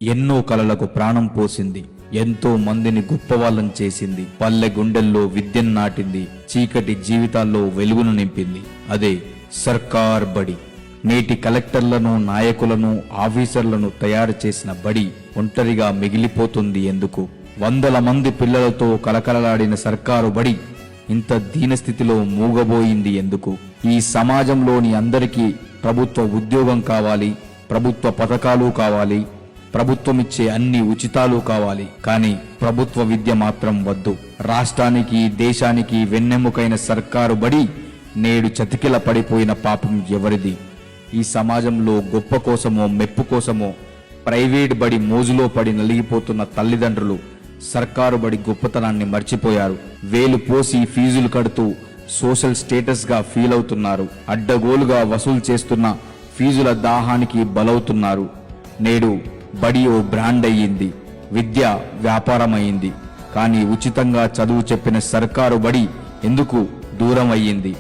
ఎన్నో కలలకు ప్రాణం పోసింది. ఎంతో మందిని గొప్పవాళ్ళని చేసింది. పల్లె గుండెల్లో విద్యను నాటింది. చీకటి జీవితాల్లో వెలుగును నింపింది. అదే సర్కార్ బడి. నేటి కలెక్టర్లను, నాయకులను, ఆఫీసర్లను తయారు చేసిన బడి ఒంటరిగా మిగిలిపోతుంది ఎందుకు? వందల మంది పిల్లలతో కలకలలాడిన సర్కారు బడి ఇంత దీనస్థితిలో మూగబోయింది ఎందుకు? ఈ సమాజంలోని అందరికీ ప్రభుత్వ ఉద్యోగం కావాలి, ప్రభుత్వ పథకాలు కావాలి, ప్రభుత్వమిచ్చే అన్ని ఉచితాలు కావాలి. కానీ ప్రభుత్వ విద్య మాత్రం వద్దు. రాష్ట్రానికి, దేశానికి వెన్నెముకైన సర్కారు బడి నేడు చతికిల పడిపోయిన పాపం ఎవరిది? ఈ సమాజంలో గొప్ప కోసమో మెప్పు కోసమో ప్రైవేట్ బడి మోజులో పడి నలిగిపోతున్న తల్లిదండ్రులు సర్కారు బడి గొప్పతనాన్ని మర్చిపోయారు. వేలు పోసి ఫీజులు కడుతూ సోషల్ స్టేటస్ గా ఫీల్ అవుతున్నారు. అడ్డగోలుగా వసూలు చేస్తున్న ఫీజుల దాహానికి బలవుతున్నారు. నేడు బడి ఓ బ్రాండ్ అయ్యింది. విద్య వ్యాపారమైంది. కానీ ఉచితంగా చదువు చెప్పిన సర్కారు బడి ఎందుకు దూరం అయ్యింది?